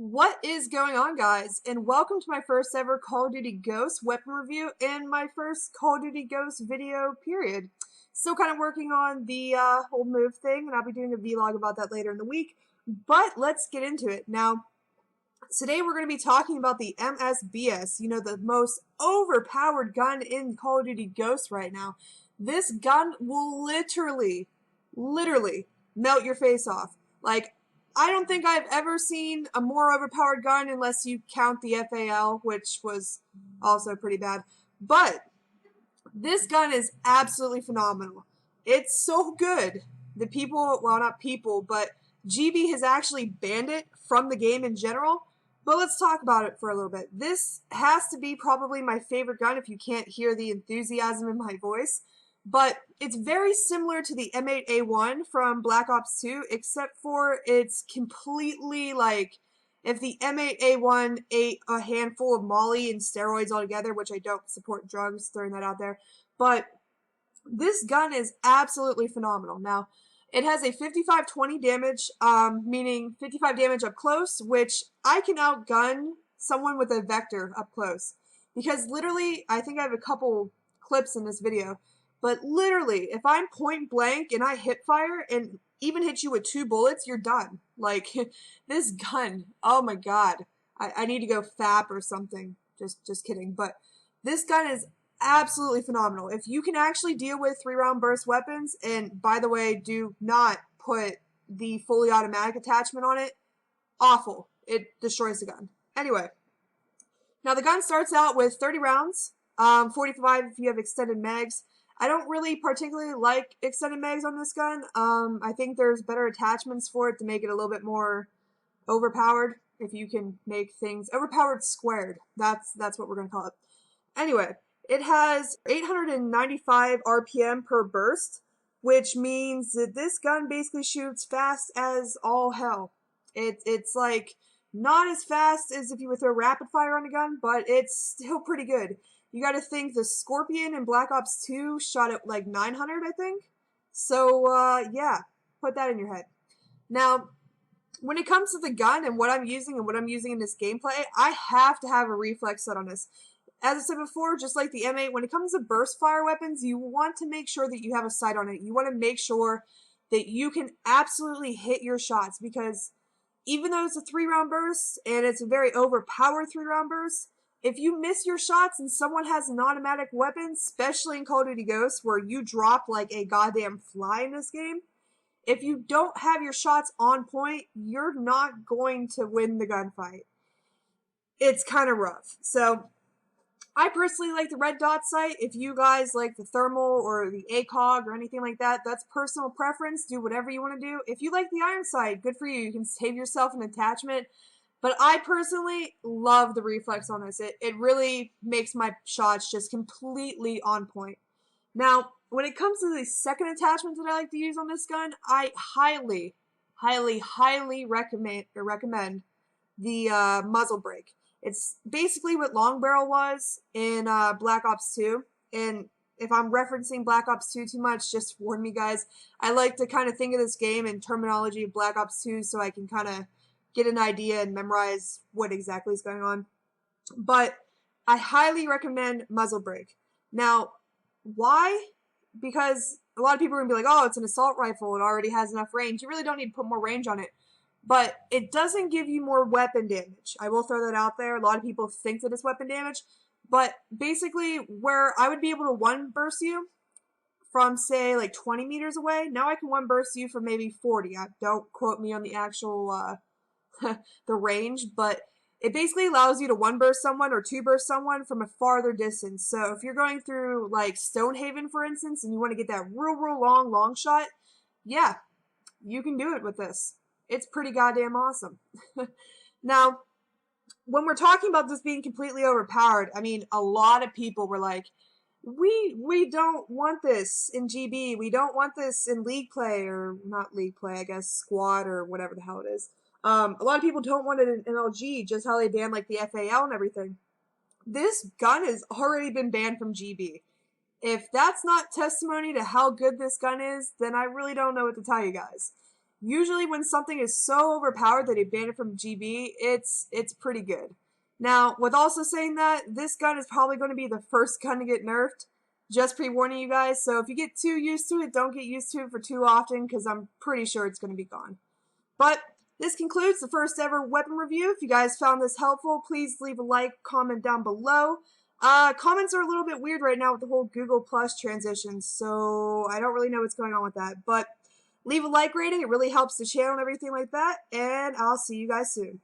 What is going on, guys, and welcome to my first ever Call of Duty Ghost weapon review and my first Call of Duty Ghost video period. Still kind of working on the whole move thing, and I'll be doing a vlog about that later in the week, but let's get into it. Now, today we're going to be talking about the MSBS, the most overpowered gun in Call of Duty Ghost right now. This gun will literally melt your face off. Like, I don't think I've ever seen a more overpowered gun unless you count the FAL, which was also pretty bad. But this gun is absolutely phenomenal. It's so good. The people, well, not people, but GB has actually banned it from the game in general. But let's talk about it for a little bit. This has to be probably my favorite gun if you can't hear the enthusiasm in my voice. But it's very similar to the M8A1 from Black Ops 2, except for it's completely like if the M8A1 ate a handful of Molly and steroids altogether, which I don't support drugs, throwing that out there. But this gun is absolutely phenomenal. Now, it has a 55-20 damage, meaning 55 damage up close, which I can outgun someone with a Vector up close. Because literally, I think I have a couple clips in this video. But literally, if I'm point blank and I hip fire and even hit you with 2 bullets, you're done. Like, this gun, oh my god. I need to go FAP or something. Just kidding. But this gun is absolutely phenomenal. If you can actually deal with 3-round burst weapons, and by the way, do not put the fully automatic attachment on it, awful. It destroys the gun. Anyway, now the gun starts out with 30 rounds, 45 if you have extended mags. I don't really particularly like extended mags on this gun. I think there's better attachments for it to make it a little bit more overpowered. If you can make things overpowered squared, that's what we're gonna call it. Anyway, it has 895 RPM per burst, which means that this gun basically shoots fast as all hell. It's like not as fast as if you would throw rapid fire on a gun, but it's still pretty good. You got to think the Scorpion in Black Ops 2 shot at like 900, I think. So, yeah, put that in your head. Now, when it comes to the gun and what I'm using in this gameplay, I have to have a reflex set on this. As I said before, just like the M8, when it comes to burst fire weapons, you want to make sure that you have a sight on it. You want to make sure that you can absolutely hit your shots, because even though it's a 3-round burst and it's a very overpowered 3-round burst, if you miss your shots and someone has an automatic weapon, especially in Call of Duty Ghosts where you drop like a goddamn fly in this game, if you don't have your shots on point, you're not going to win the gunfight. It's kind of rough. So, I personally like the red dot sight. If you guys like the thermal or the ACOG or anything like that, that's personal preference. Do whatever you want to do. If you like the iron sight, good for you. You can save yourself an attachment. But I personally love the reflex on this. It really makes my shots just completely on point. Now, when it comes to the second attachment that I like to use on this gun, I highly recommend the muzzle brake. It's basically what long barrel was in Black Ops 2. And if I'm referencing Black Ops 2 too much, just warn me, guys. I like to kind of think of this game in terminology of Black Ops 2 so I can kind of get an idea and memorize what exactly is going on. But I highly recommend muzzle brake. Now, why? Because a lot of people are going to be like, oh, it's an assault rifle. It already has enough range. You really don't need to put more range on it. But it doesn't give you more weapon damage. I will throw that out there. A lot of people think that it's weapon damage. But basically, where I would be able to one burst you from, say, like 20 meters away, now I can one burst you from maybe 40. Don't quote me on the actual the range, but it basically allows you to one burst someone or two burst someone from a farther distance. So if you're going through like Stonehaven, for instance, and you want to get that real long shot, yeah, you can do it with this. It's pretty goddamn awesome. Now, when we're talking about this being completely overpowered, I mean, a lot of people were like, we don't want this in GB. We don't want this in League play, or not League play, I guess, squad or whatever the hell it is. A lot of people don't want it in LG, just how they banned like the FAL and everything. This gun has already been banned from GB. If that's not testimony to how good this gun is, then I really don't know what to tell you guys. Usually when something is so overpowered that they ban it from GB, it's pretty good. Now, with also saying that, this gun is probably going to be the first gun to get nerfed. Just pre-warning you guys, so if you get too used to it, don't get used to it for too often, because I'm pretty sure it's going to be gone. But this concludes the first ever weapon review. If you guys found this helpful, please leave a like, comment down below. Comments are a little bit weird right now with the whole Google Plus transition, so I don't really know what's going on with that. But leave a like rating, it really helps the channel and everything like that, and I'll see you guys soon.